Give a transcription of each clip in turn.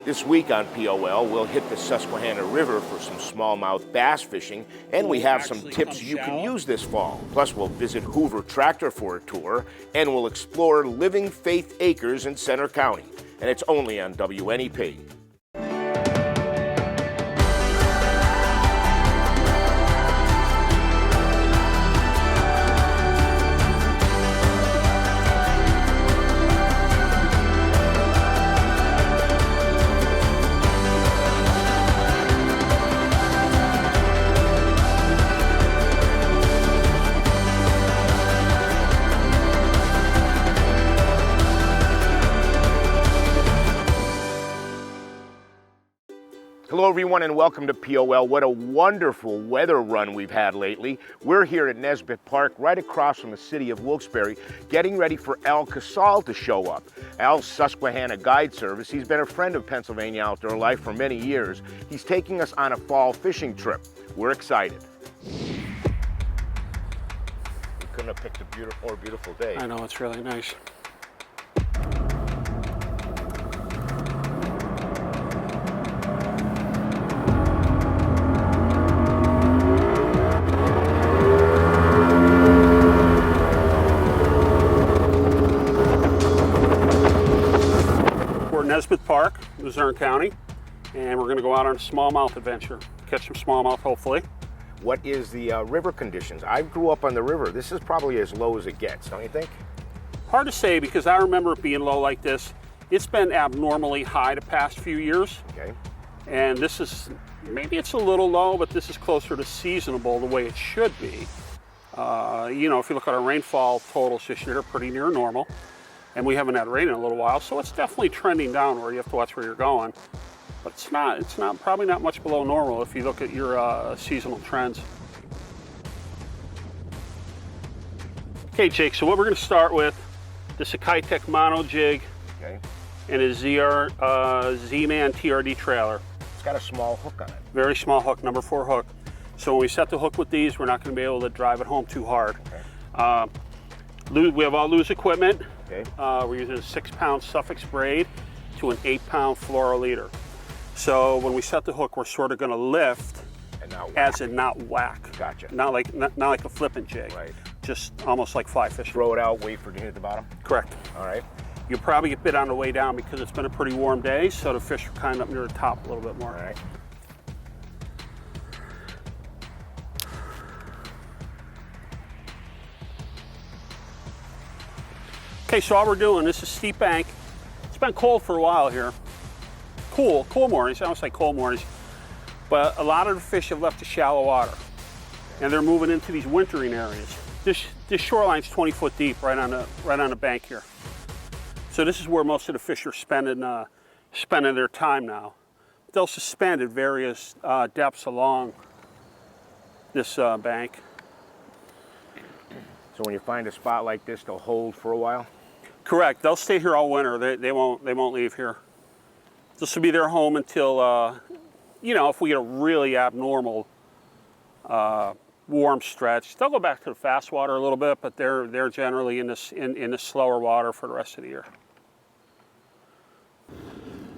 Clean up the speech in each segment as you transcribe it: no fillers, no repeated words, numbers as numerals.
This week on POL, we'll hit the Susquehanna River for some smallmouth bass fishing, and we have some tips you can use this fall. Plus, we'll visit Hoover Tractor for a tour, and we'll explore Living Faith Acres in Center County. And it's only on WNEP. Hello everyone and welcome to POL. What a wonderful weather run we've had lately. We're here at Nesbitt Park right across from the city of Wilkes-Barre getting ready for Al Casal to show up. Al's Susquehanna Guide Service. He's been a friend of Pennsylvania Outdoor Life for many years. He's taking us on a fall fishing trip. We're excited. We couldn't have picked a more beautiful day. I know, it's really nice. Nesbitt Park, Luzerne County, and we're going to go out on a smallmouth adventure, catch some smallmouth hopefully. What is the river conditions? I grew up on the river. This is probably as low as it gets, don't you think? Hard to say because I remember it being low like this. It's been abnormally high the past few years. Okay. And this is, maybe it's a little low, but this is closer to seasonable the way it should be. You know, if you look at our rainfall totals this year, pretty near normal. And we haven't had rain in a little while, so it's definitely trending downward. You have to watch where you're going. But it's probably not much below normal if you look at your seasonal trends. Okay, Jake, so what we're gonna start with, this is a Kitech mono jig, okay, and a Z-Man TRD trailer. It's got a small hook on it. Very small hook, number 4 hook. So when we set the hook with these, we're not gonna be able to drive it home too hard. Okay. We have all loose equipment. Okay. We're using a 6-pound Suffolk braid to an 8-pound fluoro leader. So when we set the hook, we're sort of going to lift and not whack. As in not whack. Gotcha. Not like a flippant jig. Right. Just almost like fly fishing. Throw it out, wait for it to hit the bottom? Correct. All right. You'll probably get bit on the way down because it's been a pretty warm day, so the fish are kind of up near the top a little bit more. All right. Okay, so all we're doing, this is steep bank. It's been cold for a while here. Cool mornings, I don't say cold mornings, but a lot of the fish have left the shallow water and they're moving into these wintering areas. This shoreline's 20 foot deep right on the bank here. So this is where most of the fish are spending their time now. They'll suspend at various depths along this bank. So when you find a spot like this, they'll hold for a while? Correct. They'll stay here all winter. They won't leave here. This will be their home until, you know, if we get a really abnormal warm stretch, they'll go back to the fast water a little bit, but they're generally in the slower water for the rest of the year.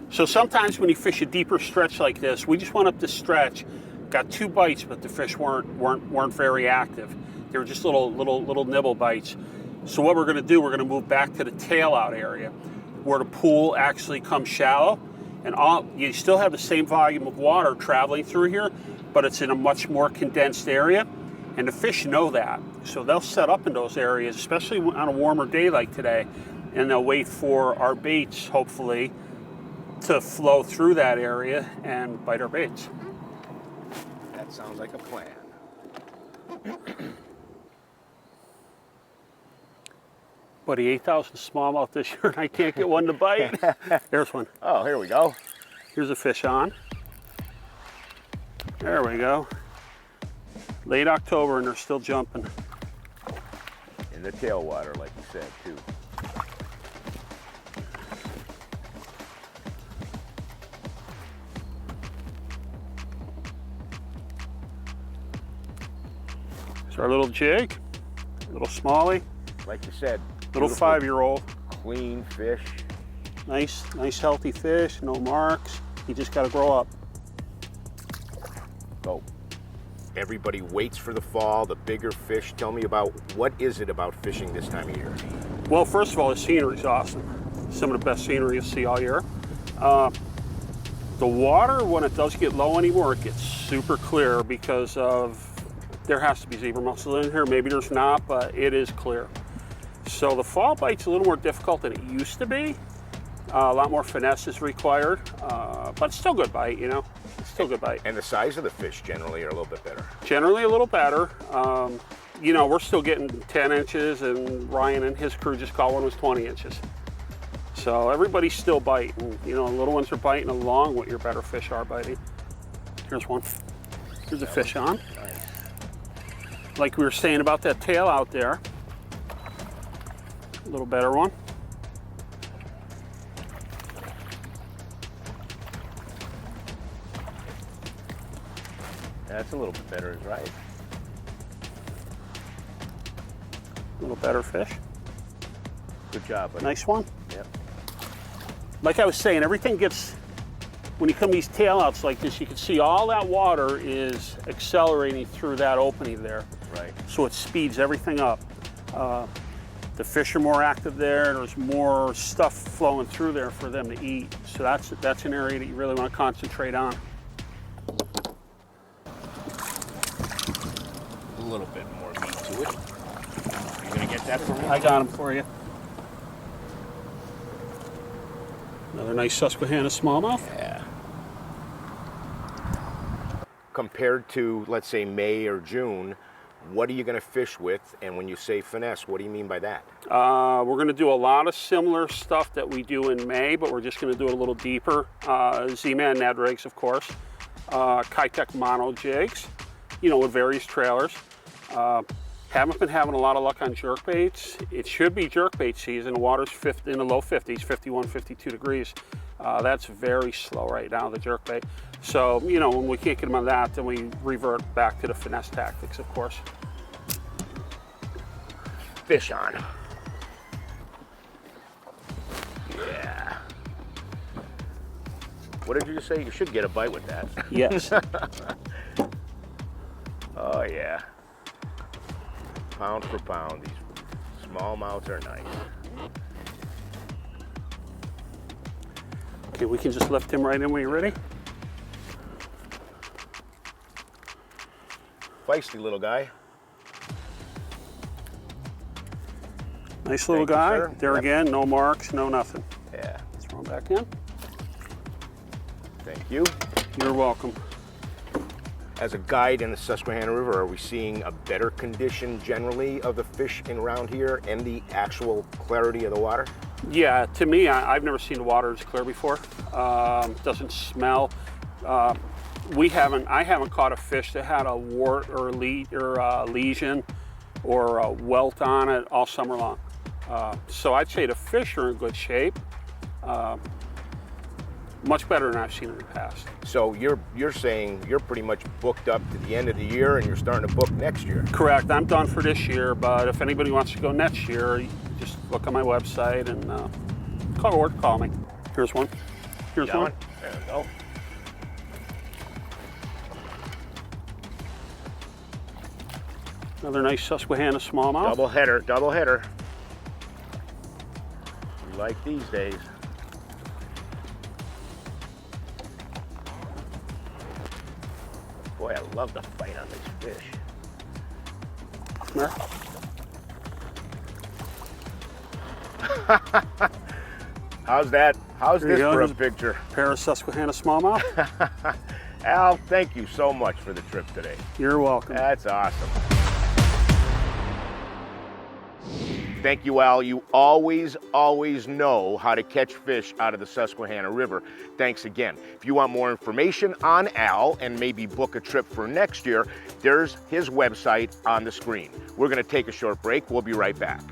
So sometimes when you fish a deeper stretch like this, we just went up this stretch, got 2 bites, but the fish weren't very active. They were just little nibble bites. So what we're going to do, we're going to move back to the tail out area where the pool actually comes shallow, and you still have the same volume of water traveling through here, but it's in a much more condensed area, and the fish know that. So they'll set up in those areas, especially on a warmer day like today, and they'll wait for our baits, hopefully, to flow through that area and bite our baits. That sounds like a plan. Buddy, 8,000 smallmouth this year, and I can't get one to bite. There's one. Oh, here we go. Here's a fish on. There we go. Late October, and they're still jumping. In the tailwater, like you said, too. It's our little jig, little smallie. Like you said, little 5-year-old. Clean fish. Nice healthy fish, no marks. You just got to grow up. Oh, everybody waits for the fall, the bigger fish. Tell me about, what is it about fishing this time of year? Well, first of all, the scenery's awesome. Some of the best scenery you'll see all year. The water, when it does get low anymore, it gets super clear because of, there has to be zebra mussel in here. Maybe there's not, but it is clear. So the fall bite's a little more difficult than it used to be. A lot more finesse is required, but it's still good bite, you know? It's still good bite. And the size of the fish generally are a little bit better. Generally a little better. You know, we're still getting 10 inches, and Ryan and his crew just caught one was 20 inches. So everybody's still biting. You know, little ones are biting along what your better fish are biting. Here's one. Here's a fish on. Nice. Like we were saying about that tail out there. A little better one. That's a little bit better, is right. A little better fish. Good job, buddy. Nice one. Yep. Like I was saying, everything gets, when you come these tail outs like this, you can see all that water is accelerating through that opening there. Right. So it speeds everything up. The fish are more active there. There's more stuff flowing through there for them to eat. So that's an area that you really want to concentrate on. A little bit more meat to it. You gonna get that for me? I got them for you. Another nice Susquehanna smallmouth. Yeah. Compared to, let's say, May or June, what are you going to fish with? And when you say finesse, what do you mean by that? We're going to do a lot of similar stuff that we do in May, but we're just going to do it a little deeper. Z-Man Ned rigs, of course. Kitech mono jigs, you know, with various trailers. Haven't been having a lot of luck on jerkbaits. It should be jerkbait season. The water's in the low 50s, 51, 52 degrees. That's very slow right now, the jerkbait. So, you know, when we can't get them on that, then we revert back to the finesse tactics, of course. Fish on. Yeah. What did you just say? You should get a bite with that. Yes. Oh, yeah. Pound for pound, these smallmouths are nice. Okay, we can just lift him right in when you're ready. Feisty little guy. Nice little Thank you, guy. sir. There Yep. again, no marks, no nothing. Yeah. Throw him back in. Thank you. You're welcome. As a guide in the Susquehanna River, are we seeing a better condition generally of the fish in around here and the actual clarity of the water? Yeah, to me, I've never seen the water as clear before. Doesn't smell. I haven't caught a fish that had a wart or lesion or a welt on it all summer long. So I'd say the fish are in good shape. Much better than I've seen in the past. So you're saying you're pretty much booked up to the end of the year and you're starting to book next year? Correct. I'm done for this year, but if anybody wants to go next year, you just look on my website and call me. Here's one. Here's Got one. one? There we go. Another nice Susquehanna smallmouth. Double header, double header. We like these days. Boy, I love the fight on this fish. Come here. How's that? How's There you this go. for a There's picture? Pair of Susquehanna smallmouth. Al, thank you so much for the trip today. You're welcome. That's awesome. Thank you, Al. You always know how to catch fish out of the Susquehanna River. Thanks again. If you want more information on Al and maybe book a trip for next year, there's his website on the screen. We're going to take a short break. We'll be right back.